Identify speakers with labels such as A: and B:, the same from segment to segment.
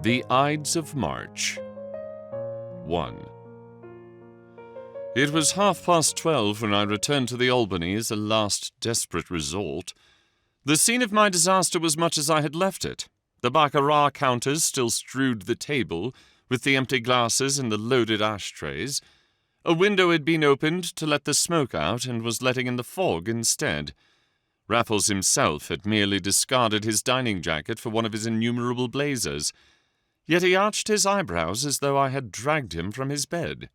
A: The Ides of March. 1. It was 12:30 when I returned to the Albany as a last desperate resort. The scene of my disaster was much as I had left it. The baccarat counters still strewed the table, with the empty glasses and the loaded ashtrays. A window had been opened to let the smoke out and was letting in the fog instead. Raffles himself had merely discarded his dining jacket for one of his innumerable blazers. Yet he arched his eyebrows as though I had dragged him from his bed.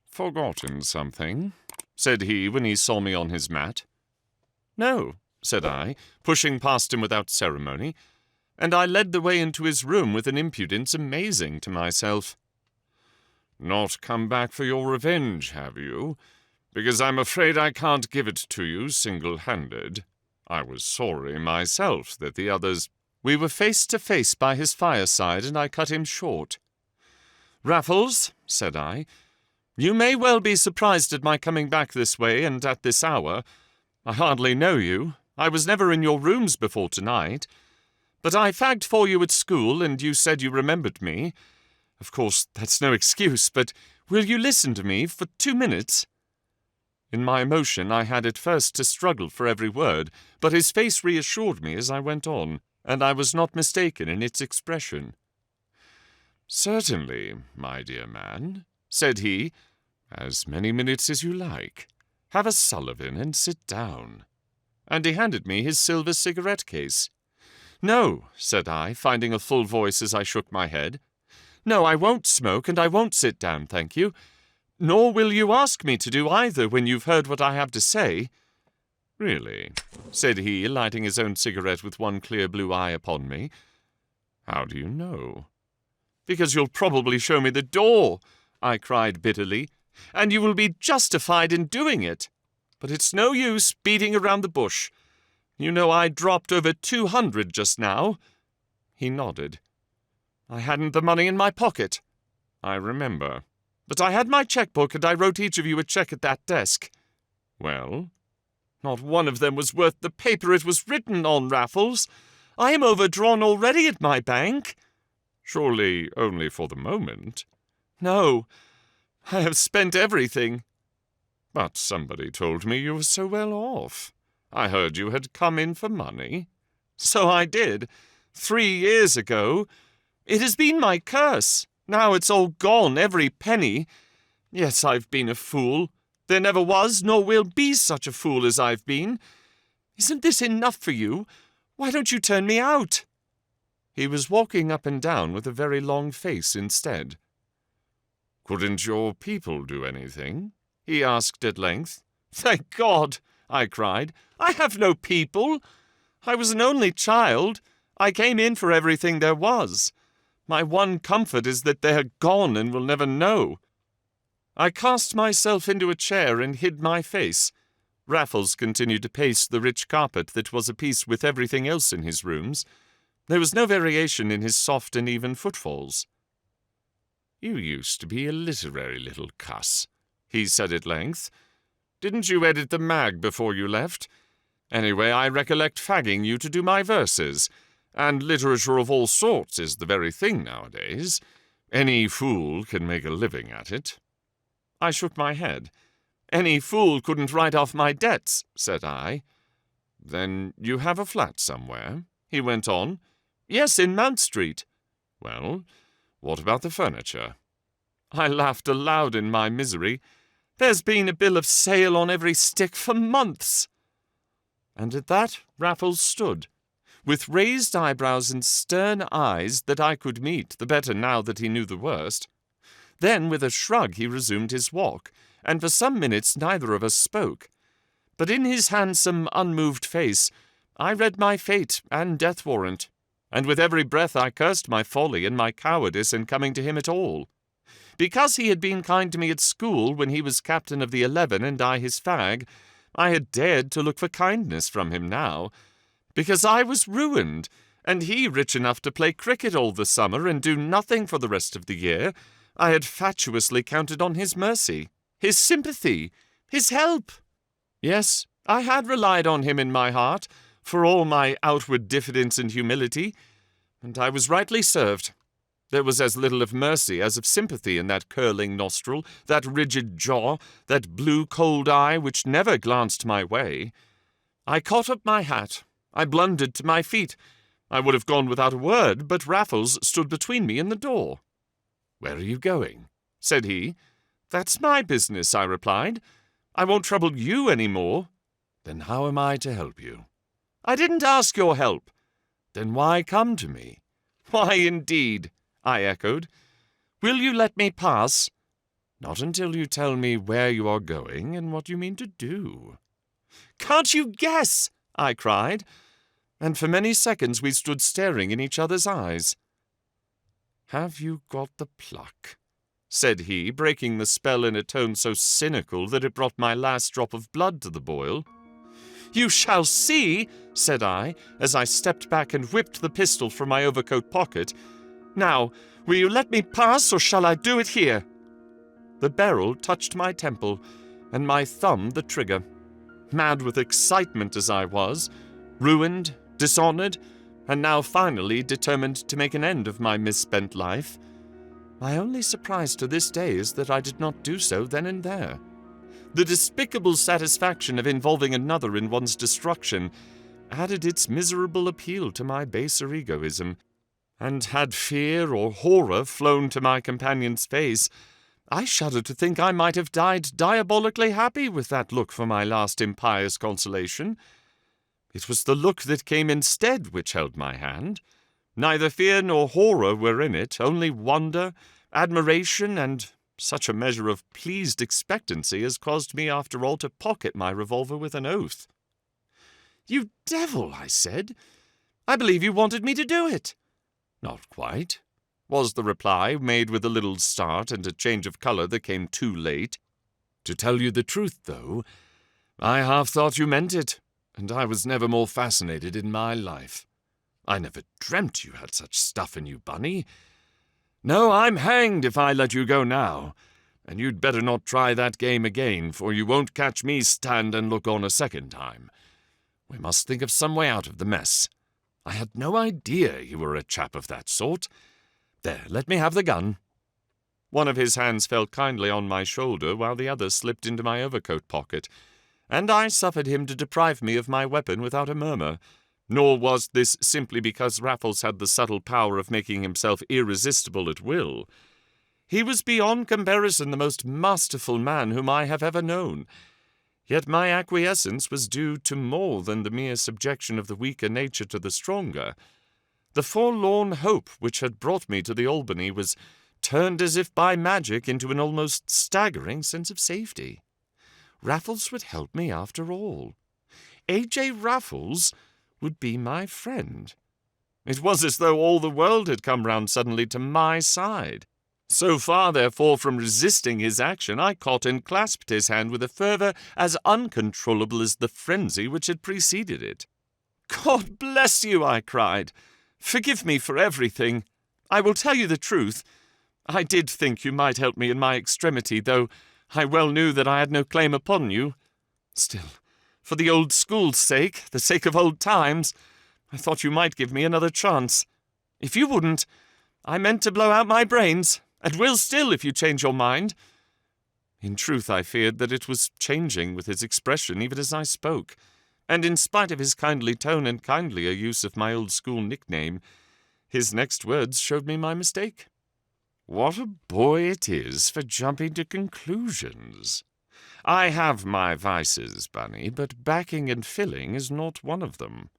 A: "Forgotten something?" said he when he saw me on his mat. "No," said I, pushing past him without ceremony, and I led the way into his room with an impudence amazing to myself. "Not come back for your revenge, have you? Because I'm afraid I can't give it to you single-handed. I was sorry myself that the others—" We were face to face by his fireside, and I cut him short. "Raffles," said I, "you may well be surprised at my coming back this way and at this hour. I hardly know you. I was never in your rooms before tonight. But I fagged for you at school, and you said you remembered me. Of course, that's no excuse, but will you listen to me for 2 minutes?" In my emotion, I had at first to struggle for every word, but his face reassured me as I went on, and I was not mistaken in its expression. "Certainly, my dear man," said he, "as many minutes as you like. Have a Sullivan and sit down." And he handed me his silver cigarette case. "No," said I, finding a full voice as I shook my head. "No, I won't smoke, and I won't sit down, thank you. Nor will you ask me to do either when you've heard what I have to say." "Really?" said he, lighting his own cigarette with one clear blue eye upon me. "How do you know?" "Because you'll probably show me the door," I cried bitterly, "and you will be justified in doing it. But it's no use beating around the bush. You know I dropped over 200 just now." He nodded. "I hadn't the money in my pocket." "I remember." "But I had my checkbook, and I wrote each of you a check at that desk." "Well?" "Not one of them was worth the paper it was written on, Raffles. I am overdrawn already at my bank." "Surely only for the moment." "No, I have spent everything." "But somebody told me you were so well off. I heard you had come in for money." "So I did, 3 years ago. It has been my curse. Now it's all gone, every penny. Yes, I've been a fool. There never was nor will be such a fool as I've been. Isn't this enough for you? Why don't you turn me out?" He was walking up and down with a very long face instead. "Couldn't your people do anything?" he asked at length. "Thank God!" I cried. "I have no people. I was an only child. I came in for everything there was. My one comfort is that they're gone and will never know." I cast myself into a chair and hid my face. Raffles continued to pace the rich carpet that was apiece with everything else in his rooms. There was no variation in his soft and even footfalls. "You used to be a literary little cuss," he said at length. "Didn't you edit the mag before you left? Anyway, I recollect fagging you to do my verses, and literature of all sorts is the very thing nowadays. Any fool can make a living at it." I shook my head. "Any fool couldn't write off my debts," said I. "Then you have a flat somewhere?" he went on. "Yes, in Mount Street." "Well, what about the furniture?" I laughed aloud in my misery. "There's been a bill of sale on every stick for months." And at that Raffles stood, with raised eyebrows and stern eyes that I could meet the better now that he knew the worst. Then, with a shrug, he resumed his walk, and for some minutes neither of us spoke. But in his handsome, unmoved face, I read my fate and death warrant, and with every breath I cursed my folly and my cowardice in coming to him at all. Because he had been kind to me at school when he was captain of the 11 and I his fag, I had dared to look for kindness from him now. Because I was ruined, and he rich enough to play cricket all the summer and do nothing for the rest of the year, I had fatuously counted on his mercy, his sympathy, his help. Yes, I had relied on him in my heart, for all my outward diffidence and humility. And I was rightly served. There was as little of mercy as of sympathy in that curling nostril, that rigid jaw, that blue cold eye which never glanced my way. I caught up my hat. I blundered to my feet. I would have gone without a word, but Raffles stood between me and the door. "Where are you going?" said he. "That's my business," I replied. "I won't trouble you any more." "Then how am I to help you?" "I didn't ask your help." "Then why come to me?" "Why, indeed," I echoed. "Will you let me pass?" "Not until you tell me where you are going and what you mean to do." "Can't you guess?" I cried, and for many seconds we stood staring in each other's eyes. "Have you got the pluck?" said he, breaking the spell in a tone so cynical that it brought my last drop of blood to the boil. "You shall see," said I, as I stepped back and whipped the pistol from my overcoat pocket. "Now, will you let me pass, or shall I do it here?" The barrel touched my temple, and my thumb the trigger. Mad with excitement as I was, ruined, dishonored, and now finally determined to make an end of my misspent life, my only surprise to this day is that I did not do so then and there. The despicable satisfaction of involving another in one's destruction added its miserable appeal to my baser egoism, and had fear or horror flown to my companion's face, I shudder to think I might have died diabolically happy with that look for my last impious consolation. It was the look that came instead which held my hand. Neither fear nor horror were in it, only wonder, admiration, and such a measure of pleased expectancy as caused me after all to pocket my revolver with an oath. "You devil," I said. "I believe you wanted me to do it." "Not quite," was the reply, made with a little start and a change of colour that came too late. "To tell you the truth, though, I half thought you meant it, and I was never more fascinated in my life. I never dreamt you had such stuff in you, Bunny. No, I'm hanged if I let you go now, and you'd better not try that game again, for you won't catch me stand and look on a second time. We must think of some way out of the mess. I had no idea you were a chap of that sort. There, let me have the gun." One of his hands fell kindly on my shoulder, while the other slipped into my overcoat pocket, and I suffered him to deprive me of my weapon without a murmur. Nor was this simply because Raffles had the subtle power of making himself irresistible at will. He was beyond comparison the most masterful man whom I have ever known. Yet my acquiescence was due to more than the mere subjection of the weaker nature to the stronger. The forlorn hope which had brought me to the Albany was turned as if by magic into an almost staggering sense of safety. Raffles would help me after all. A.J. Raffles would be my friend. It was as though all the world had come round suddenly to my side. So far, therefore, from resisting his action, I caught and clasped his hand with a fervour as uncontrollable as the frenzy which had preceded it. "God bless you!" I cried. "Forgive me for everything. I will tell you the truth. I did think you might help me in my extremity, though I well knew that I had no claim upon you. Still, for the old school's sake, the sake of old times, I thought you might give me another chance. If you wouldn't, I meant to blow out my brains, and will still if you change your mind." In truth, I feared that it was changing with his expression even as I spoke, and in spite of his kindly tone and kindlier use of my old school nickname, his next words showed me my mistake. "What a boy it is for jumping to conclusions. I have my vices, Bunny, but backing and filling is not one of them.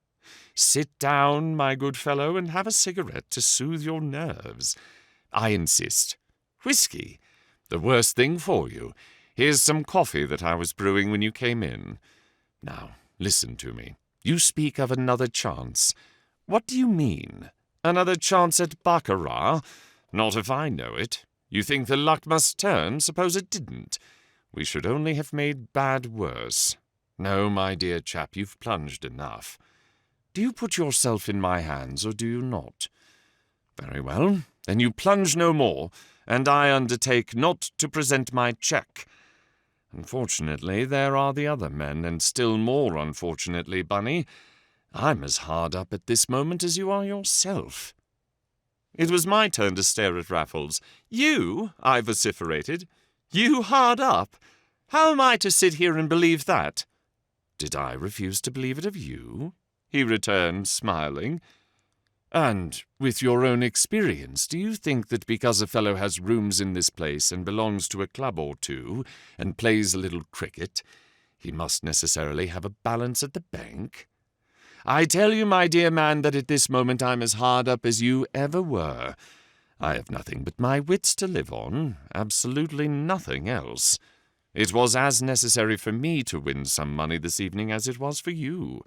A: Sit down, my good fellow, and have a cigarette to soothe your nerves. I insist. Whiskey, the worst thing for you. Here's some coffee that I was brewing when you came in. Now, listen to me. You speak of another chance. What do you mean? Another chance at baccarat? Not if I know it. You think the luck must turn? Suppose it didn't. We should only have made bad worse. No, my dear chap, you've plunged enough. Do you put yourself in my hands, or do you not? Very well, then you plunge no more, and I undertake not to present my cheque. Unfortunately, there are the other men, and still more unfortunately, Bunny, I'm as hard up at this moment as you are yourself. It was my turn to stare at Raffles. "You?" I vociferated. "You hard up? How am I to sit here and believe that?" "Did I refuse to believe it of you?" he returned, smiling. "And, with your own experience, do you think that because a fellow has rooms in this place and belongs to a club or two, and plays a little cricket, he must necessarily have a balance at the bank? I tell you, my dear man, that at this moment I'm as hard up as you ever were. I have nothing but my wits to live on, absolutely nothing else. It was as necessary for me to win some money this evening as it was for you.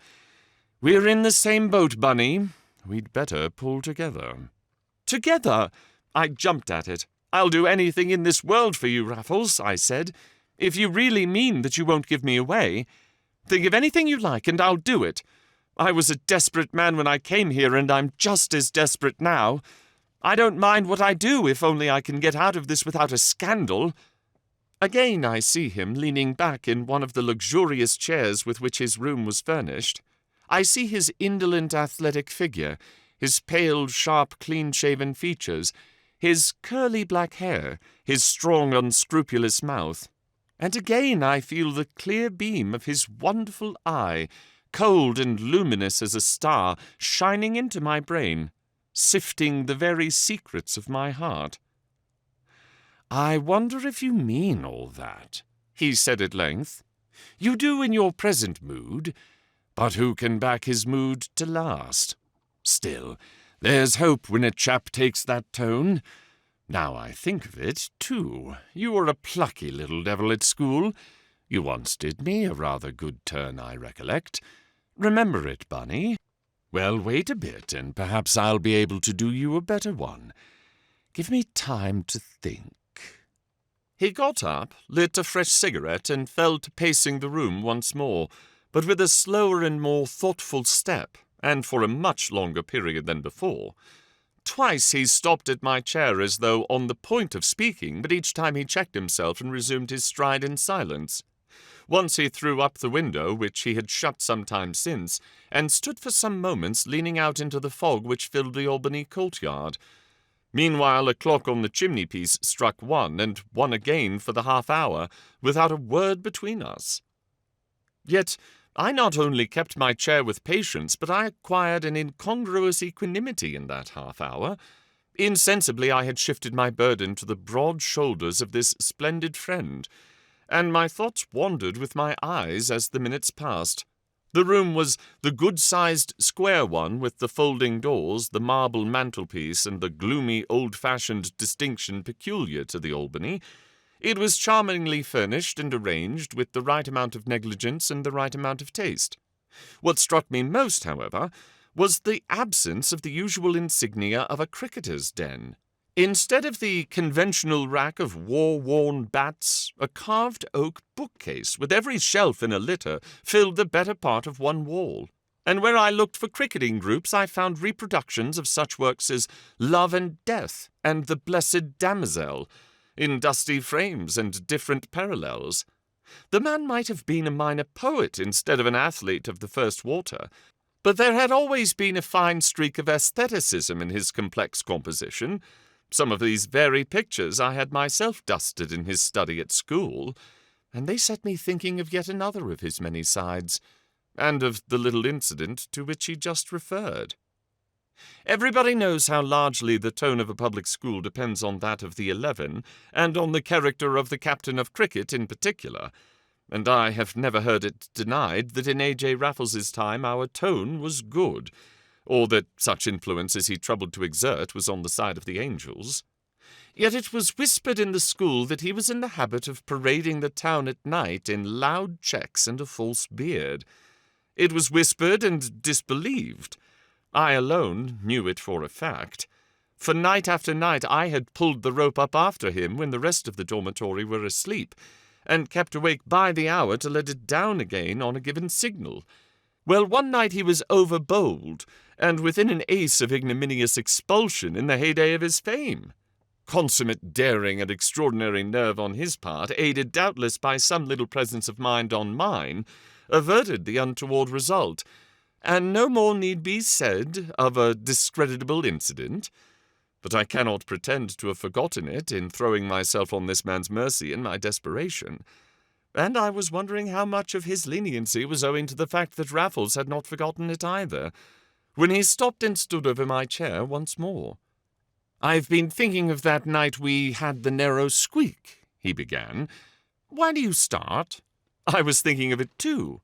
A: We're in the same boat, Bunny. We'd better pull together." "Together?" I jumped at it. "I'll do anything in this world for you, Raffles," I said, "if you really mean that you won't give me away. Think of anything you like, and I'll do it. I was a desperate man when I came here, and I'm just as desperate now. I don't mind what I do if only I can get out of this without a scandal." Again I see him leaning back in one of the luxurious chairs with which his room was furnished. I see his indolent athletic figure, his pale, sharp, clean-shaven features, his curly black hair, his strong, unscrupulous mouth. And again I feel the clear beam of his wonderful eye, cold and luminous as a star, shining into my brain, sifting the very secrets of my heart. "I wonder if you mean all that," he said at length. "You do in your present mood, but who can back his mood to last? Still, there's hope when a chap takes that tone. Now I think of it, too, you were a plucky little devil at school. You once did me a rather good turn, I recollect. Remember it, Bunny? Well, wait a bit, and perhaps I'll be able to do you a better one. Give me time to think." He got up, lit a fresh cigarette, and fell to pacing the room once more, but with a slower and more thoughtful step, and for a much longer period than before. Twice he stopped at my chair as though on the point of speaking, but each time he checked himself and resumed his stride in silence. Once he threw up the window, which he had shut some time since, and stood for some moments leaning out into the fog which filled the Albany courtyard. Meanwhile, a clock on the chimney-piece struck 1, and 1 again for the half-hour, without a word between us. Yet I not only kept my chair with patience, but I acquired an incongruous equanimity in that half-hour. Insensibly I had shifted my burden to the broad shoulders of this splendid friend, and my thoughts wandered with my eyes as the minutes passed. The room was the good-sized square one with the folding doors, the marble mantelpiece, and the gloomy old-fashioned distinction peculiar to the Albany. It was charmingly furnished and arranged with the right amount of negligence and the right amount of taste. What struck me most, however, was the absence of the usual insignia of a cricketer's den. Instead of the conventional rack of war-worn bats, a carved oak bookcase with every shelf in a litter filled the better part of one wall. And where I looked for cricketing groups, I found reproductions of such works as Love and Death and The Blessed Damozel, in dusty frames and different parallels. The man might have been a minor poet instead of an athlete of the first water, but there had always been a fine streak of aestheticism in his complex composition. Some of these very pictures I had myself dusted in his study at school, and they set me thinking of yet another of his many sides, and of the little incident to which he just referred. Everybody knows how largely the tone of a public school depends on that of the 11, and on the character of the captain of cricket in particular, and I have never heard it denied that in A.J. Raffles's time our tone was good, or that such influence as he troubled to exert was on the side of the angels. Yet it was whispered in the school that he was in the habit of parading the town at night in loud checks and a false beard. It was whispered and disbelieved. I alone knew it for a fact, for night after night I had pulled the rope up after him when the rest of the dormitory were asleep, and kept awake by the hour to let it down again on a given signal. Well, one night he was overbold, and within an ace of ignominious expulsion in the heyday of his fame. Consummate daring and extraordinary nerve on his part, aided doubtless by some little presence of mind on mine, averted the untoward result, and no more need be said of a discreditable incident. but I cannot pretend to have forgotten it in throwing myself on this man's mercy in my desperation. And I was wondering how much of his leniency was owing to the fact that Raffles had not forgotten it either, when he stopped and stood over my chair once more. "I've been thinking of that night we had the narrow squeak," he began. "Why do you start? I was thinking of it too."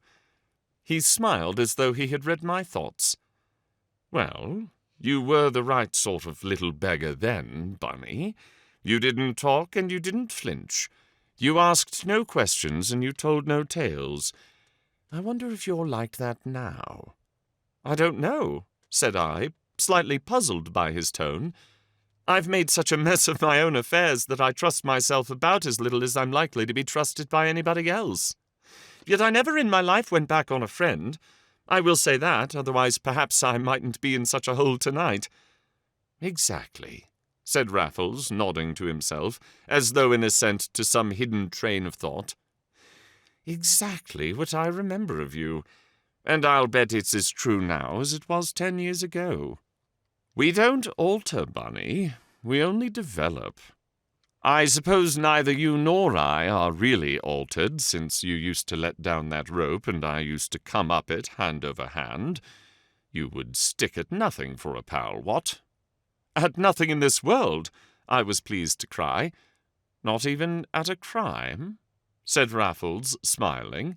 A: He smiled as though he had read my thoughts. "Well, you were the right sort of little beggar then, Bunny. You didn't talk and you didn't flinch. You asked no questions and you told no tales. I wonder if you're like that now." "I don't know," said I, slightly puzzled by his tone. "I've made such a mess of my own affairs that I trust myself about as little as I'm likely to be trusted by anybody else. Yet I never in my life went back on a friend. I will say that, otherwise perhaps I mightn't be in such a hole tonight." "Exactly," said Raffles, nodding to himself, as though in assent to some hidden train of thought. "Exactly what I remember of you, and I'll bet it's as true now as it was 10 years ago. We don't alter, Bunny, we only develop. I suppose neither you nor I are really altered, since you used to let down that rope and I used to come up it hand over hand. You would stick at nothing for a pal, what?" "At nothing in this world," I was pleased to cry. "Not even at a crime?" said Raffles, smiling.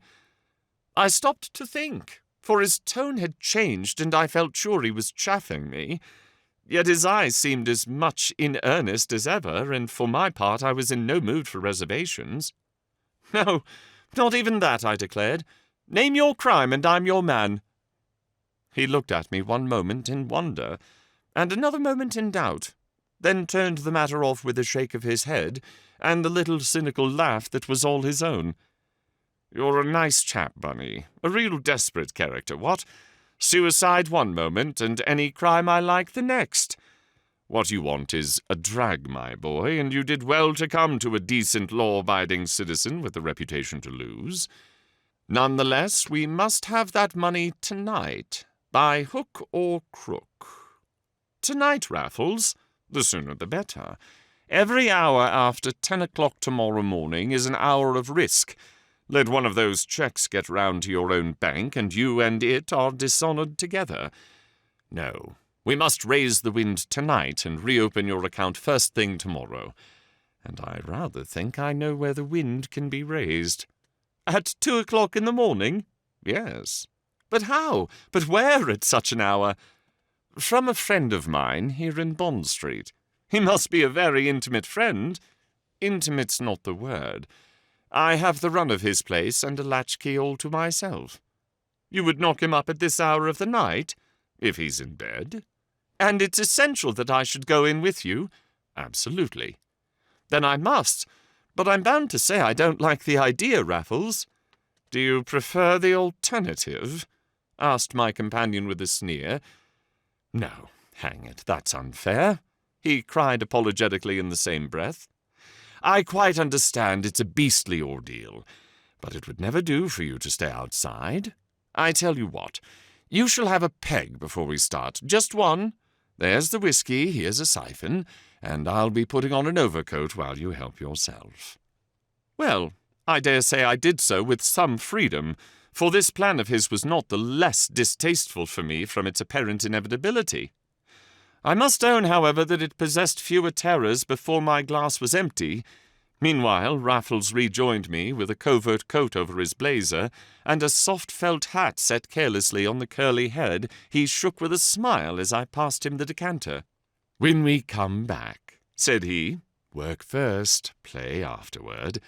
A: I stopped to think, for his tone had changed and I felt sure he was chaffing me. Yet his eyes seemed as much in earnest as ever, and for my part I was in no mood for reservations. "No, not even that," I declared. "Name your crime and I'm your man." He looked at me one moment in wonder, and another moment in doubt, then turned the matter off with a shake of his head, and the little cynical laugh that was all his own. "You're a nice chap, Bunny, a real desperate character, what? Suicide one moment, and any crime I like the next. What you want is a drag, my boy, and you did well to come to a decent law-abiding citizen with a reputation to lose. None the less, we must have that money tonight, by hook or crook. Tonight, Raffles, the sooner the better. Every hour after 10 o'clock tomorrow morning is an hour of risk. Let one of those checks get round to your own bank, and you and it are dishonoured together. No, we must raise the wind tonight and reopen your account first thing tomorrow. And I rather think I know where the wind can be raised." "At 2 o'clock in the morning?" "Yes." "But how? But where at such an hour?" "From a friend of mine here in Bond Street." "He must be a very intimate friend." "Intimate's not the word. I have the run of his place and a latchkey all to myself." "You would knock him up at this hour of the night?" "If he's in bed." "And it's essential that I should go in with you?" "Absolutely." "Then I must. But I'm bound to say I don't like the idea, Raffles." "Do you prefer the alternative?" asked my companion with a sneer. "No, hang it, that's unfair," he cried apologetically in the same breath. "I quite understand it's a beastly ordeal, but it would never do for you to stay outside. I tell you what, you shall have a peg before we start, just one. There's the whiskey, here's a siphon, and I'll be putting on an overcoat while you help yourself." Well, I dare say I did so with some freedom, for this plan of his was not the less distasteful for me from its apparent inevitability. I must own, however, that it possessed fewer terrors before my glass was empty. Meanwhile, Raffles rejoined me with a covert coat over his blazer, and a soft felt hat set carelessly on the curly head he shook with a smile as I passed him the decanter. "When we come back," said he, "work first, play afterward.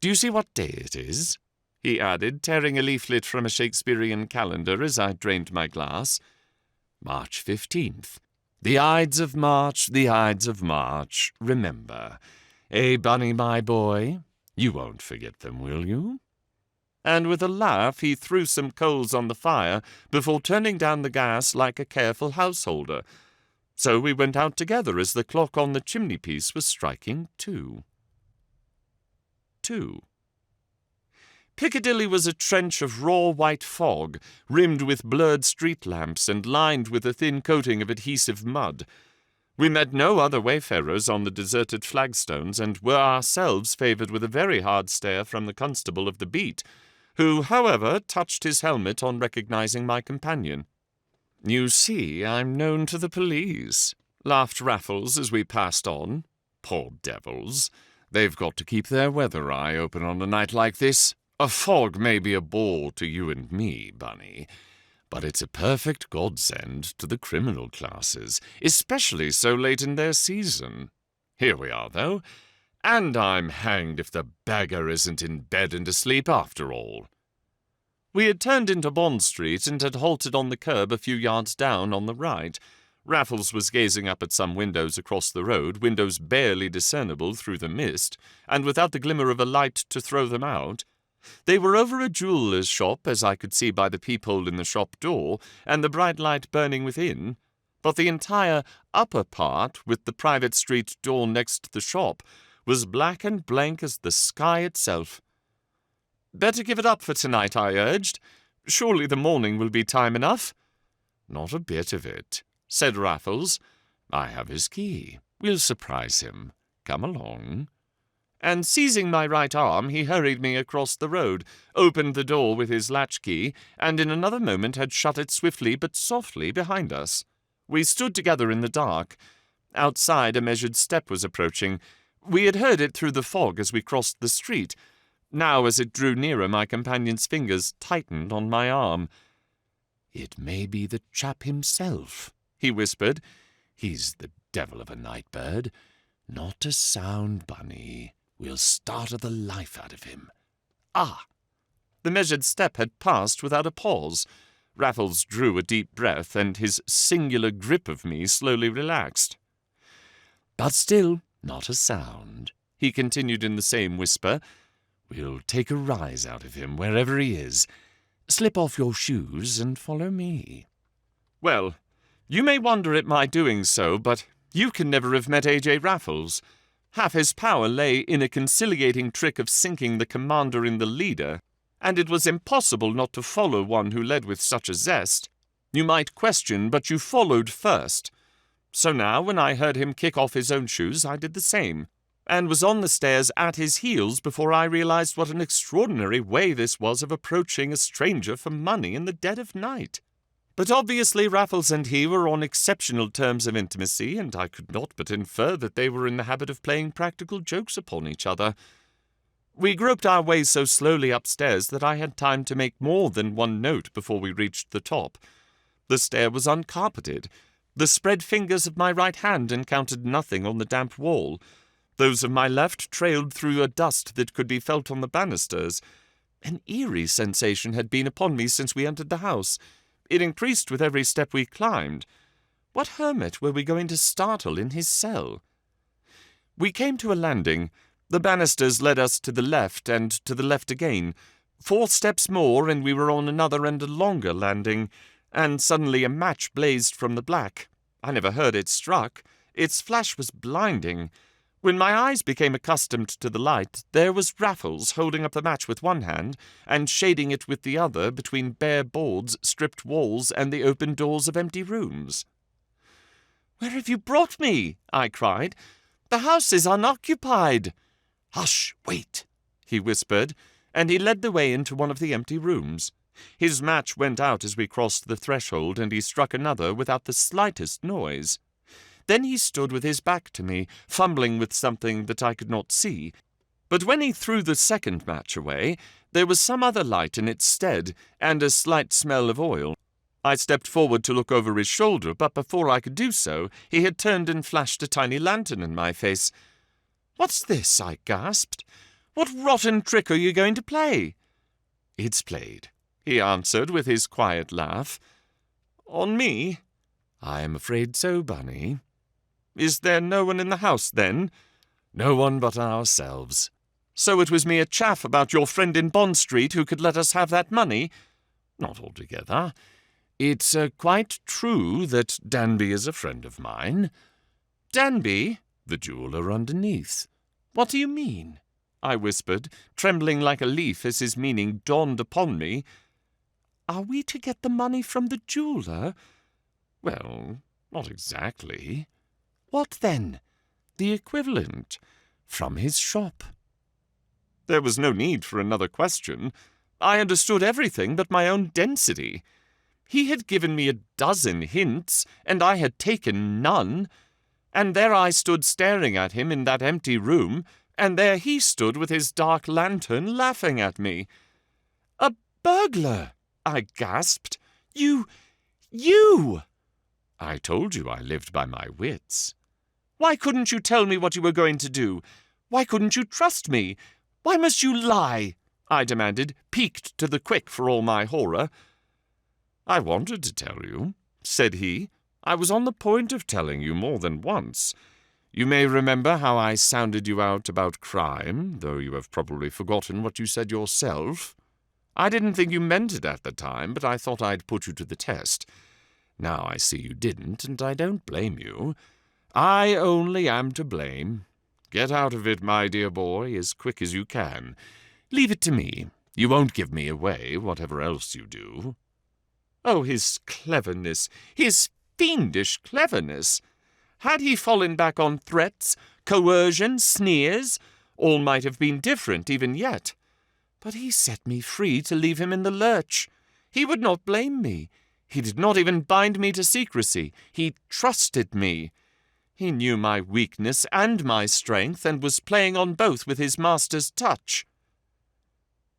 A: Do you see what day it is?" he added, tearing a leaflet from a Shakespearean calendar as I drained my glass. "March 15th. The Ides of March, the Ides of March, remember. Bunny, my boy? You won't forget them, will you?" And with a laugh he threw some coals on the fire before turning down the gas like a careful householder. So we went out together as the clock on the chimney-piece was striking 2. 2. Piccadilly was a trench of raw white fog, rimmed with blurred street lamps and lined with a thin coating of adhesive mud. We met no other wayfarers on the deserted flagstones, and were ourselves favoured with a very hard stare from the constable of the beat, who, however, touched his helmet on recognizing my companion. "You see, I'm known to the police," laughed Raffles as we passed on. "Poor devils. They've got to keep their weather eye open on a night like this. A fog may be a bore to you and me, Bunny, but it's a perfect godsend to the criminal classes, especially so late in their season. Here we are, though, and I'm hanged if the beggar isn't in bed and asleep after all." We had turned into Bond Street and had halted on the curb a few yards down on the right. Raffles was gazing up at some windows across the road, windows barely discernible through the mist, and without the glimmer of a light to throw them out. They were over a jeweller's shop, as I could see by the peephole in the shop door, and the bright light burning within, but the entire upper part, with the private street door next the shop, was black and blank as the sky itself. "Better give it up for tonight," I urged. "Surely the morning will be time enough." "Not a bit of it," said Raffles. "I have his key. We'll surprise him. Come along." And seizing my right arm, he hurried me across the road, opened the door with his latchkey, and in another moment had shut it swiftly but softly behind us. We stood together in the dark. Outside, a measured step was approaching. We had heard it through the fog as we crossed the street. Now, as it drew nearer, my companion's fingers tightened on my arm. "It may be the chap himself," he whispered. "He's the devil of a night-bird. Not a sound, Bunny. We'll startle the life out of him." Ah! The measured step had passed without a pause. Raffles drew a deep breath, and his singular grip of me slowly relaxed. "But still, not a sound," he continued in the same whisper. "We'll take a rise out of him wherever he is. Slip off your shoes and follow me." Well, you may wonder at my doing so, but you can never have met A.J. Raffles. Half his power lay in a conciliating trick of sinking the commander in the leader, and it was impossible not to follow one who led with such a zest. You might question, but you followed first. So now, when I heard him kick off his own shoes, I did the same, and was on the stairs at his heels before I realized what an extraordinary way this was of approaching a stranger for money in the dead of night. But obviously Raffles and he were on exceptional terms of intimacy, and I could not but infer that they were in the habit of playing practical jokes upon each other. We groped our way so slowly upstairs that I had time to make more than one note before we reached the top. The stair was uncarpeted. The spread fingers of my right hand encountered nothing on the damp wall. Those of my left trailed through a dust that could be felt on the banisters. An eerie sensation had been upon me since we entered the house. It increased with every step we climbed. What hermit were we going to startle in his cell? We came to a landing. The banisters led us to the left and to the left again. 4 steps more, and we were on another and a longer landing, and suddenly a match blazed from the black. I never heard it struck. Its flash was blinding. When my eyes became accustomed to the light, there was Raffles holding up the match with one hand and shading it with the other between bare boards, stripped walls, and the open doors of empty rooms. "Where have you brought me?" I cried. "The house is unoccupied." "Hush, wait," he whispered, and he led the way into one of the empty rooms. His match went out as we crossed the threshold, and he struck another without the slightest noise. Then he stood with his back to me, fumbling with something that I could not see. But when he threw the second match away, there was some other light in its stead, and a slight smell of oil. I stepped forward to look over his shoulder, but before I could do so, he had turned and flashed a tiny lantern in my face. "What's this?" I gasped. "What rotten trick are you going to play?" "It's played," he answered with his quiet laugh. "On me?" "I am afraid so, Bunny." "Is there no one in the house, then?" "No one but ourselves." "So it was mere chaff about your friend in Bond Street who could let us have that money?" "Not altogether. It's quite true that Danby is a friend of mine." "Danby?" "The jeweller underneath." "What do you mean?" I whispered, trembling like a leaf as his meaning dawned upon me. "Are we to get the money from the jeweller?" "Well, not exactly." What then? The equivalent. From his shop. There was no need for another question. I understood everything but my own density. He had given me 12 hints, and I had taken none. And there I stood staring at him in that empty room, and there he stood with his dark lantern laughing at me. "A burglar!" I gasped. You! I told you I lived by my wits. Why couldn't you tell me what you were going to do? Why couldn't you trust me? Why must you lie? I demanded, piqued to the quick for all my horror. I wanted to tell you, said he. I was on the point of telling you more than once. You may remember how I sounded you out about crime, though you have probably forgotten what you said yourself. I didn't think you meant it at the time, but I thought I'd put you to the test. Now I see you didn't, and I don't blame you. I only am to blame. Get out of it, my dear boy, as quick as you can. Leave it to me. You won't give me away, whatever else you do. Oh, his cleverness, his fiendish cleverness! Had he fallen back on threats, coercion, sneers, all might have been different even yet. But he set me free to leave him in the lurch. He would not blame me. He did not even bind me to secrecy. He trusted me. He knew my weakness and my strength, and was playing on both with his master's touch.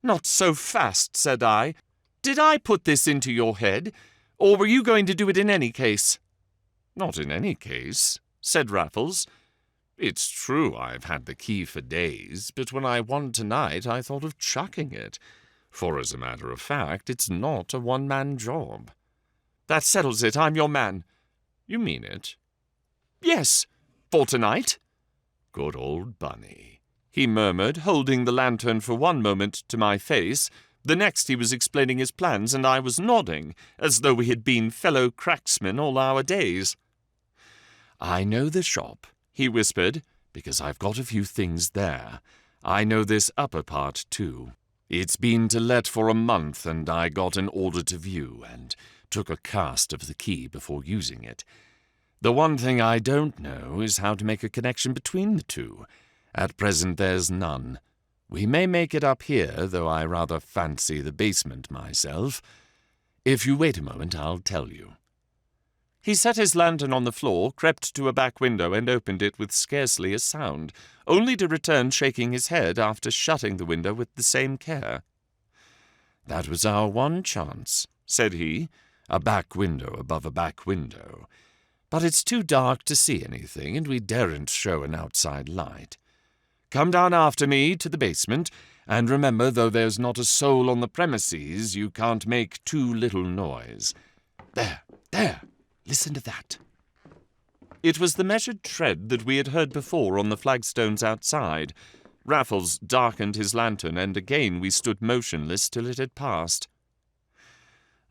A: "Not so fast," said I. "Did I put this into your head, or were you going to do it in any case?" "Not in any case," said Raffles. "It's true I've had the key for days, but when I won tonight I thought of chucking it, for as a matter of fact it's not a one-man job." "That settles it. I'm your man." "You mean it?" "Yes, for tonight." "Good old Bunny," he murmured, holding the lantern for one moment to my face. The next he was explaining his plans, and I was nodding, as though we had been fellow cracksmen all our days. "I know the shop," he whispered, "because I've got a few things there. I know this upper part, too. It's been to let for a month, and I got an order to view, and took a cast of the key before using it. The one thing I don't know is how to make a connection between the two. At present there's none. We may make it up here, though I rather fancy the basement myself. If you wait a moment, I'll tell you." He set his lantern on the floor, crept to a back window, and opened it with scarcely a sound, only to return shaking his head after shutting the window with the same care. "That was our one chance," said he, "a back window above a back window. But it's too dark to see anything, and we daren't show an outside light. Come down after me to the basement, and remember, though there's not a soul on the premises, you can't make too little noise. There, listen to that." It was the measured tread that we had heard before on the flagstones outside. Raffles darkened his lantern, and again we stood motionless till it had passed.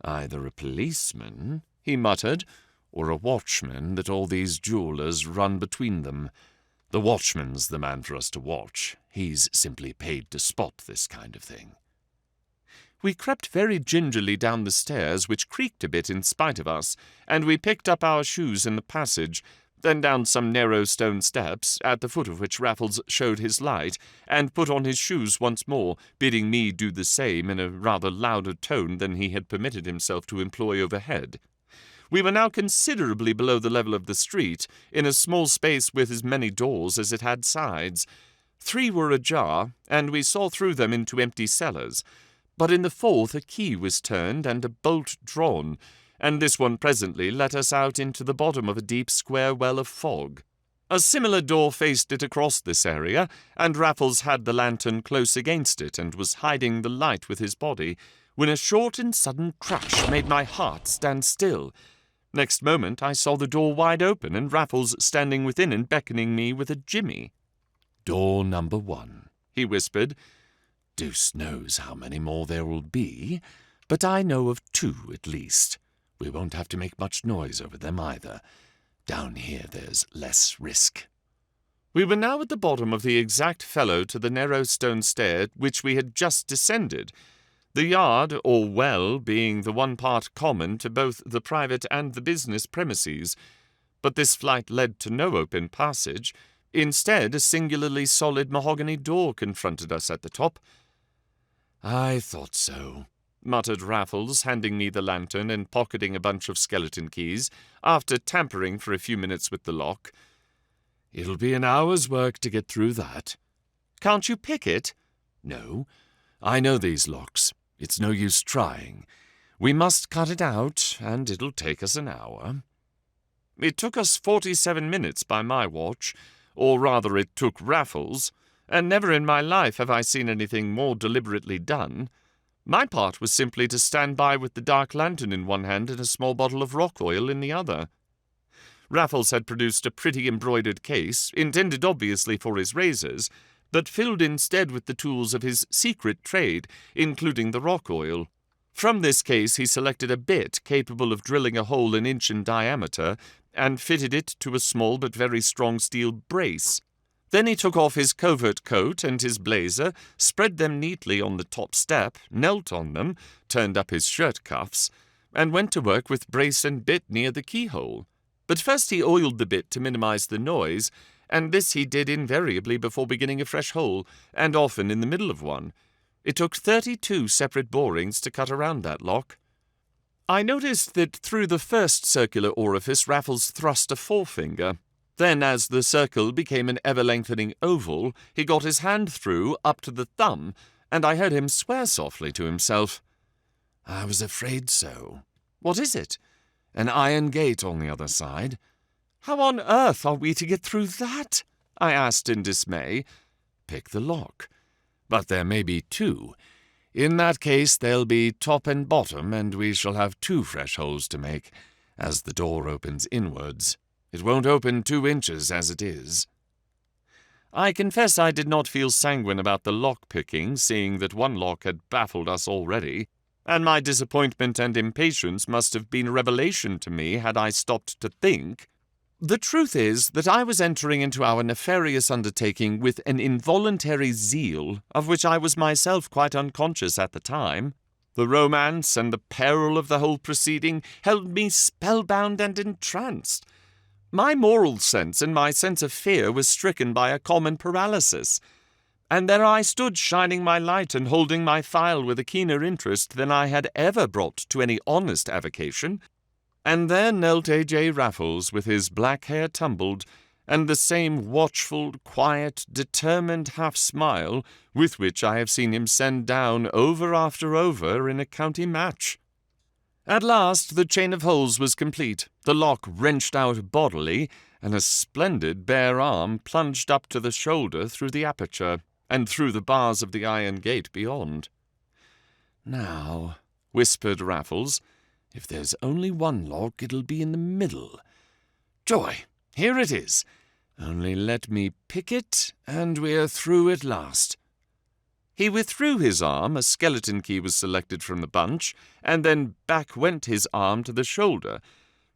A: "Either a policeman," he muttered, "or a watchman that all these jewellers run between them. The watchman's the man for us to watch. He's simply paid to spot this kind of thing." We crept very gingerly down the stairs, which creaked a bit in spite of us, and we picked up our shoes in the passage, then down some narrow stone steps, at the foot of which Raffles showed his light, and put on his shoes once more, bidding me do the same in a rather louder tone than he had permitted himself to employ overhead. We were now considerably below the level of the street, in a small space with as many doors as it had sides. 3 were ajar, and we saw through them into empty cellars. But in the 4th a key was turned and a bolt drawn, and this one presently let us out into the bottom of a deep square well of fog. A similar door faced it across this area, and Raffles had the lantern close against it and was hiding the light with his body, when a short and sudden crash made my heart stand still. Next moment I saw the door wide open, and Raffles standing within and beckoning me with a jimmy. "Door number 1, he whispered. "Deuce knows how many more there will be, but I know of 2 at least. We won't have to make much noise over them either. Down here there's less risk." We were now at the bottom of the exact fellow to the narrow stone stair which we had just descended, the yard, or well, being the one part common to both the private and the business premises. But this flight led to no open passage. Instead, a singularly solid mahogany door confronted us at the top. "I thought so," muttered Raffles, handing me the lantern and pocketing a bunch of skeleton keys, after tampering for a few minutes with the lock. "It'll be an hour's work to get through that." "Can't you pick it?" "No. I know these locks. It's no use trying. We must cut it out, and it'll take us an hour." It took us 47 minutes by my watch, or rather it took Raffles, and never in my life have I seen anything more deliberately done. My part was simply to stand by with the dark lantern in one hand and a small bottle of rock oil in the other. Raffles had produced a pretty embroidered case, intended obviously for his razors, but filled instead with the tools of his secret trade, including the rock oil. From this case he selected a bit capable of drilling a hole an inch in diameter, and fitted it to a small but very strong steel brace. Then he took off his covert coat and his blazer, spread them neatly on the top step, knelt on them, turned up his shirt cuffs, and went to work with brace and bit near the keyhole. But first he oiled the bit to minimize the noise, and this he did invariably before beginning a fresh hole, and often in the middle of one. It took 32 separate borings to cut around that lock. I noticed that through the first circular orifice Raffles thrust a forefinger. Then, as the circle became an ever-lengthening oval, he got his hand through up to the thumb, and I heard him swear softly to himself. "I was afraid so." "What is it?" "An iron gate on the other side." "How on earth are we to get through that?" I asked in dismay. "Pick the lock. But there may be two. In that case there'll be top and bottom, and we shall have 2 fresh holes to make, as the door opens inwards. It won't open 2 inches as it is." I confess I did not feel sanguine about the lock-picking, seeing that one lock had baffled us already, and my disappointment and impatience must have been a revelation to me had I stopped to think. The truth is that I was entering into our nefarious undertaking with an involuntary zeal of which I was myself quite unconscious at the time. The romance and the peril of the whole proceeding held me spellbound and entranced. My moral sense and my sense of fear was stricken by a common paralysis, and there I stood shining my light and holding my file with a keener interest than I had ever brought to any honest avocation. And there knelt A.J. Raffles with his black hair tumbled, and the same watchful, quiet, determined half-smile with which I have seen him send down over after over in a county match. At last the chain of holes was complete, the lock wrenched out bodily, and a splendid bare arm plunged up to the shoulder through the aperture, and through the bars of the iron gate beyond. "Now," whispered Raffles, "if there's only one lock, it'll be in the middle. Joy, here it is. Only let me pick it, and we're through at last." He withdrew his arm, a skeleton key was selected from the bunch, and then back went his arm to the shoulder.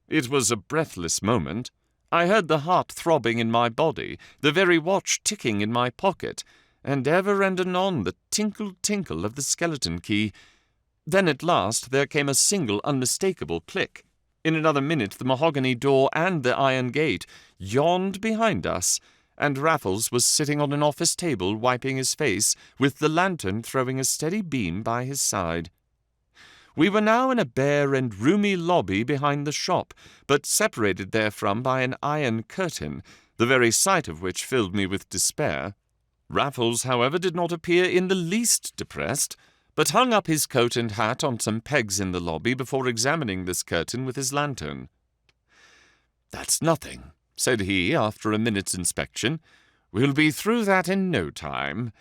A: It was a breathless moment. I heard the heart throbbing in my body, the very watch ticking in my pocket, and ever and anon the tinkle-tinkle of the skeleton key. Then at last there came a single unmistakable click. In another minute the mahogany door and the iron gate yawned behind us, and Raffles was sitting on an office table wiping his face, with the lantern throwing a steady beam by his side. We were now in a bare and roomy lobby behind the shop, but separated therefrom by an iron curtain, the very sight of which filled me with despair. Raffles, however, did not appear in the least depressed, but hung up his coat and hat on some pegs in the lobby before examining this curtain with his lantern. "That's nothing," said he, after a minute's inspection. "We'll be through that in no time.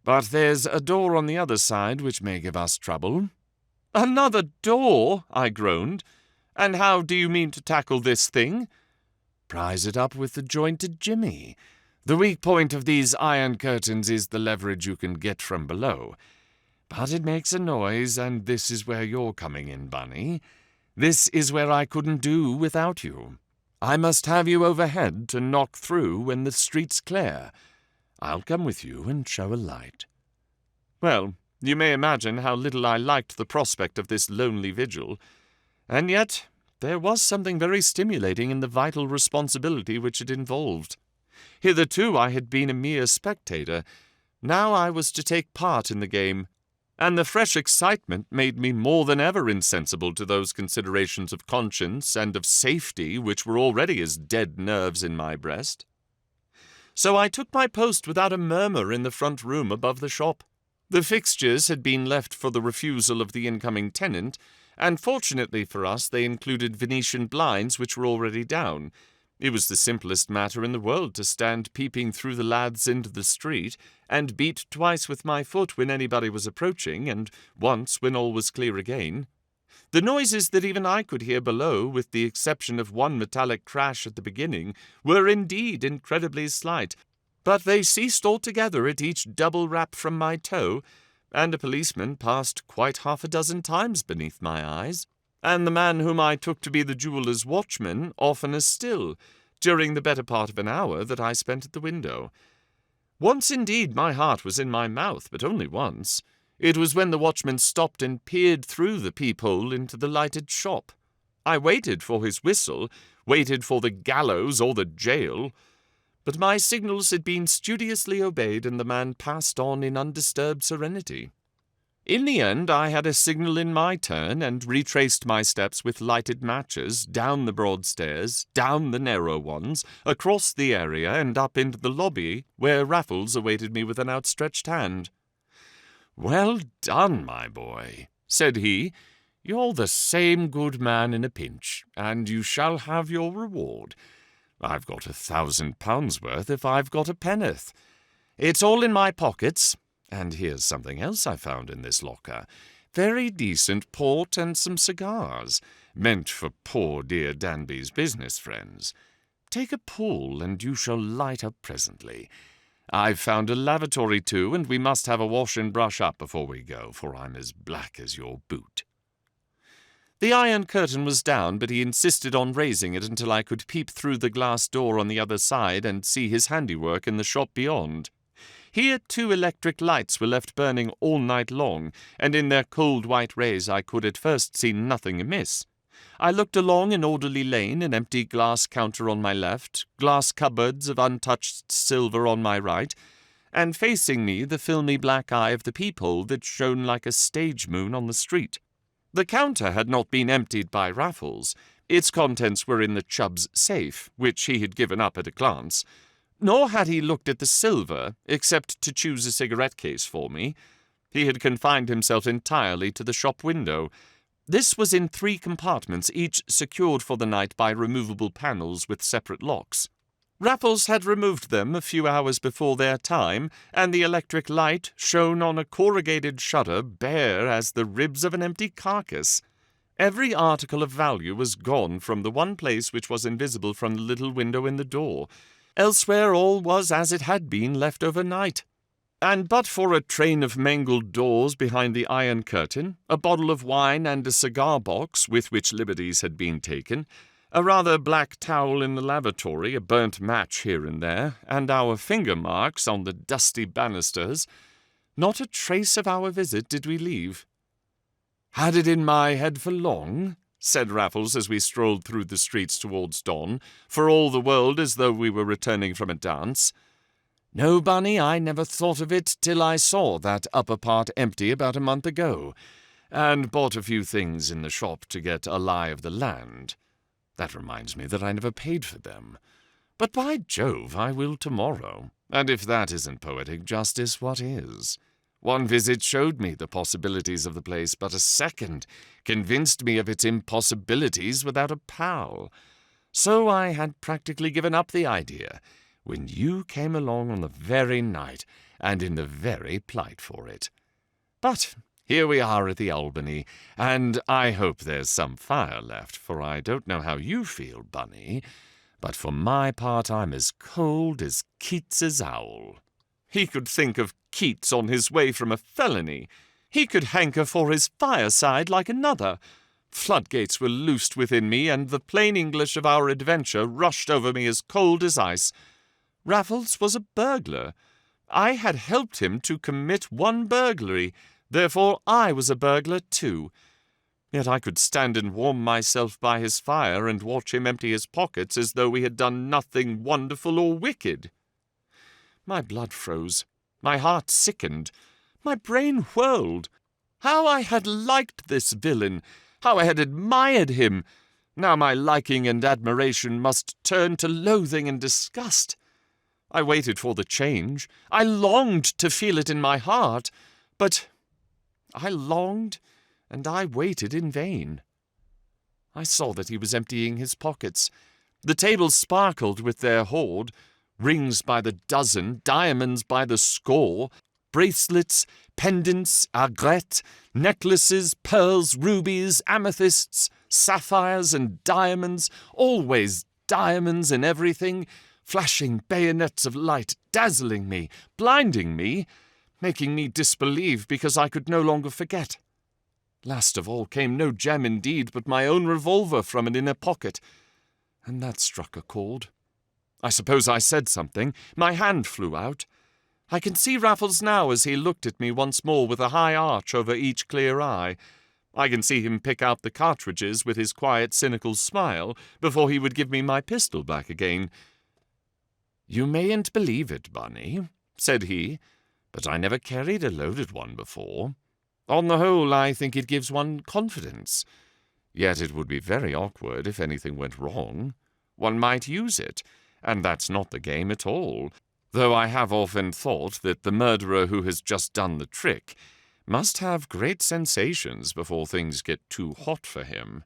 A: But there's a door on the other side which may give us trouble." "Another door?" I groaned. "And how do you mean to tackle this thing?" "Prise it up with the jointed jimmy. The weak point of these iron curtains is the leverage you can get from below. But it makes a noise, and this is where you're coming in, Bunny. This is where I couldn't do without you. I must have you overhead to knock through when the street's clear. I'll come with you and show a light." Well, you may imagine how little I liked the prospect of this lonely vigil, and yet there was something very stimulating in the vital responsibility which it involved. Hitherto I had been a mere spectator. Now I was to take part in the game, and the fresh excitement made me more than ever insensible to those considerations of conscience and of safety which were already as dead nerves in my breast. So I took my post without a murmur in the front room above the shop. The fixtures had been left for the refusal of the incoming tenant, and fortunately for us they included Venetian blinds which were already down. It was the simplest matter in the world to stand peeping through the laths into the street, and beat twice with my foot when anybody was approaching, and once when all was clear again. The noises that even I could hear below, with the exception of one metallic crash at the beginning, were indeed incredibly slight, but they ceased altogether at each double rap from my toe, and a policeman passed quite half a dozen times beneath my eyes, and the man whom I took to be the jeweller's watchman oftener still, during the better part of an hour that I spent at the window. Once indeed my heart was in my mouth, but only once. It was when the watchman stopped and peered through the peephole into the lighted shop. I waited for his whistle, waited for the gallows or the jail, but my signals had been studiously obeyed, and the man passed on in undisturbed serenity. In the end I had a signal in my turn, and retraced my steps with lighted matches, down the broad stairs, down the narrow ones, across the area, and up into the lobby, where Raffles awaited me with an outstretched hand. "Well done, my boy," said he. "You're the same good man in a pinch, and you shall have your reward. I've got £1,000 worth if I've got a penn'orth. It's all in my pockets. And here's something else I found in this locker. Very decent port and some cigars, meant for poor dear Danby's business friends. Take a pull, and you shall light up presently. I've found a lavatory too, and we must have a wash and brush up before we go, for I'm as black as your boot." The iron curtain was down, but he insisted on raising it until I could peep through the glass door on the other side and see his handiwork in the shop beyond. Here 2 electric lights were left burning all night long, and in their cold white rays I could at first see nothing amiss. I looked along an orderly lane, an empty glass counter on my left, glass cupboards of untouched silver on my right, and facing me the filmy black eye of the peephole that shone like a stage moon on the street. The counter had not been emptied by Raffles. Its contents were in the Chubb's safe, which he had given up at a glance. Nor had he looked at the silver, except to choose a cigarette case for me. He had confined himself entirely to the shop window. This was in 3 compartments, each secured for the night by removable panels with separate locks. Raffles had removed them a few hours before their time, and the electric light shone on a corrugated shutter bare as the ribs of an empty carcass. Every article of value was gone from the one place which was invisible from the little window in the door. Elsewhere all was as it had been left overnight, and but for a train of mangled doors behind the iron curtain, a bottle of wine and a cigar-box with which liberties had been taken, a rather black towel in the lavatory, a burnt match here and there, and our finger marks on the dusty banisters, not a trace of our visit did we leave. "Had it in my head for long?" said Raffles as we strolled through the streets towards dawn, for all the world as though we were returning from a dance. "No, Bunny, I never thought of it till I saw that upper part empty about a month ago, and bought a few things in the shop to get a lie of the land. That reminds me that I never paid for them. But by Jove, I will tomorrow, and if that isn't poetic justice, what is? One visit showed me the possibilities of the place, but a second convinced me of its impossibilities without a pal. So I had practically given up the idea, when you came along on the very night, and in the very plight for it. But here we are at the Albany, and I hope there's some fire left, for I don't know how you feel, Bunny, but for my part I'm as cold as Keats's owl." He could think of Keats on his way from a felony. He could hanker for his fireside like another. Floodgates were loosed within me, and the plain English of our adventure rushed over me as cold as ice. Raffles was a burglar. I had helped him to commit one burglary, therefore I was a burglar too. Yet I could stand and warm myself by his fire and watch him empty his pockets as though we had done nothing wonderful or wicked. My blood froze, my heart sickened, my brain whirled. How I had liked this villain, how I had admired him! Now my liking and admiration must turn to loathing and disgust. I waited for the change. I longed to feel it in my heart, but I longed and I waited in vain. I saw that he was emptying his pockets. The tables sparkled with their hoard, rings by the dozen, diamonds by the score, bracelets, pendants, aigrettes, necklaces, pearls, rubies, amethysts, sapphires and diamonds, always diamonds in everything, flashing bayonets of light, dazzling me, blinding me, making me disbelieve because I could no longer forget. Last of all came no gem indeed, but my own revolver from an inner pocket, and that struck a chord. I suppose I said something. My hand flew out. I can see Raffles now as he looked at me once more with a high arch over each clear eye. I can see him pick out the cartridges with his quiet, cynical smile before he would give me my pistol back again. "You mayn't believe it, Bunny," said he, "but I never carried a loaded one before. On the whole, I think it gives one confidence. Yet it would be very awkward if anything went wrong. One might use it, and that's not the game at all, though I have often thought that the murderer who has just done the trick must have great sensations before things get too hot for him.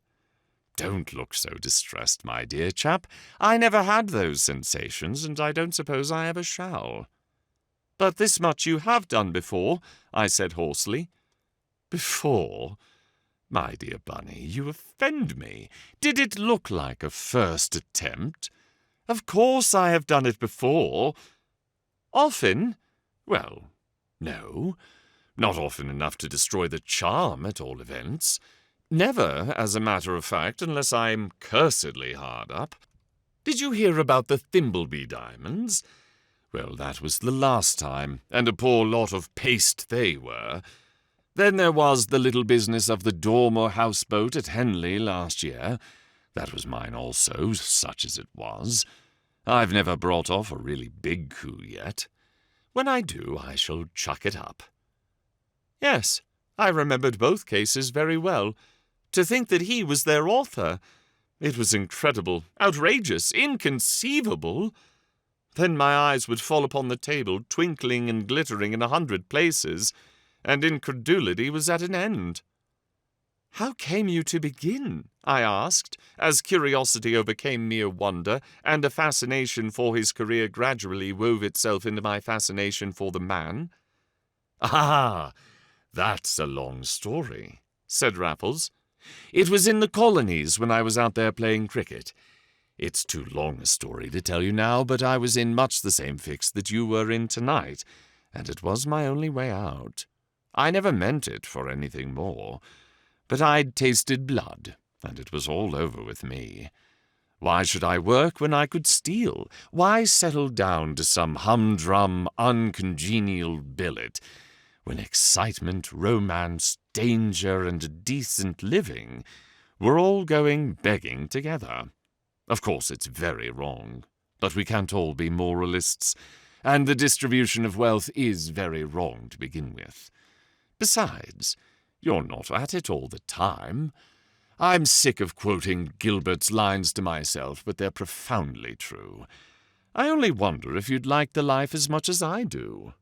A: Don't look so distressed, my dear chap. I never had those sensations, and I don't suppose I ever shall." "But this much you have done before," I said hoarsely. "Before? My dear Bunny, you offend me. Did it look like a first attempt? Of course I have done it before." "Often?" "Well, no. Not often enough to destroy the charm, at all events. Never, as a matter of fact, unless I'm cursedly hard up. Did you hear about the Thimbleby diamonds? Well, that was the last time, and a poor lot of paste they were. Then there was the little business of the Dormer houseboat at Henley last year. That was mine also, such as it was. I've never brought off a really big coup yet. When I do, I shall chuck it up." "Yes, I remembered both cases very well. To think that he was their author! It was incredible, outrageous, inconceivable. Then my eyes would fall upon the table, twinkling and glittering in 100 places, and incredulity was at an end. "How came you to begin?" I asked, as curiosity overcame mere wonder, and a fascination for his career gradually wove itself into my fascination for the man. "Ah, that's a long story," said Raffles. "It was in the colonies when I was out there playing cricket. It's too long a story to tell you now, but I was in much the same fix that you were in tonight, and it was my only way out. I never meant it for anything more, but I'd tasted blood, and it was all over with me. Why should I work when I could steal? Why settle down to some humdrum, uncongenial billet, when excitement, romance, danger, and decent living were all going begging together? Of course, it's very wrong, but we can't all be moralists, and the distribution of wealth is very wrong to begin with. Besides, you're not at it all the time. I'm sick of quoting Gilbert's lines to myself, but they're profoundly true. I only wonder if you'd like the life as much as I do."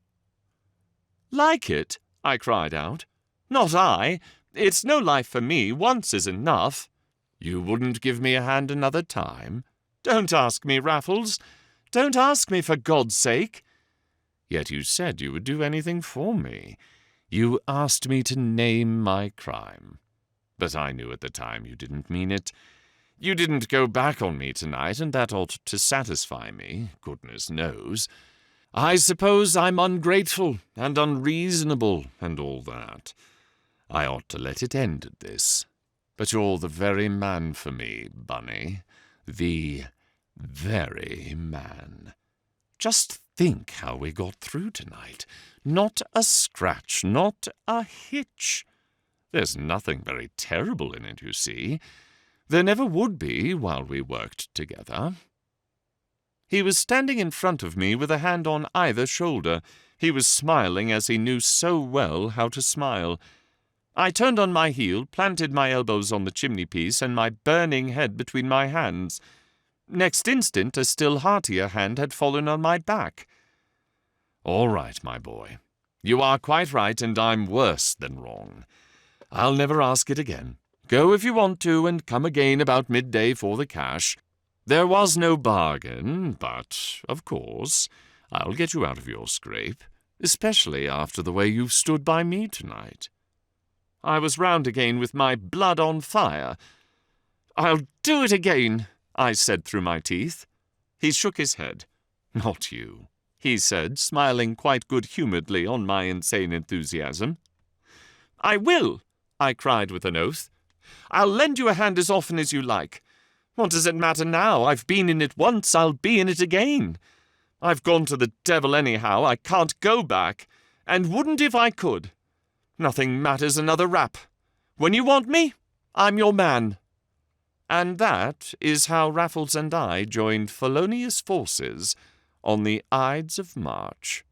A: "Like it?" I cried out. "Not I. It's no life for me. Once is enough." "You wouldn't give me a hand another time?" "Don't ask me, Raffles. Don't ask me, for God's sake." "Yet you said you would do anything for me. You asked me to name my crime. But I knew at the time you didn't mean it. You didn't go back on me tonight, and that ought to satisfy me, goodness knows. I suppose I'm ungrateful and unreasonable and all that. I ought to let it end at this. But you're the very man for me, Bunny. The very man. Just think how we got through tonight. Not a scratch, not a hitch. There's nothing very terrible in it, you see. There never would be while we worked together." He was standing in front of me with a hand on either shoulder. He was smiling as he knew so well how to smile. I turned on my heel, planted my elbows on the chimney-piece, and my burning head between my hands. Next instant, a still heartier hand had fallen on my back. "All right, my boy. You are quite right, and I'm worse than wrong. I'll never ask it again. Go if you want to, and come again about midday for the cash. There was no bargain, but, of course, I'll get you out of your scrape, especially after the way you've stood by me tonight." I was round again with my blood on fire. "I'll do it again," I said through my teeth. He shook his head. "Not you," he said, smiling quite good-humouredly on my insane enthusiasm. "I will," I cried with an oath. "I'll lend you a hand as often as you like. What does it matter now? I've been in it once, I'll be in it again. I've gone to the devil anyhow, I can't go back, and wouldn't if I could. Nothing matters another rap. When you want me, I'm your man." And that is how Raffles and I joined felonious forces on the Ides of March.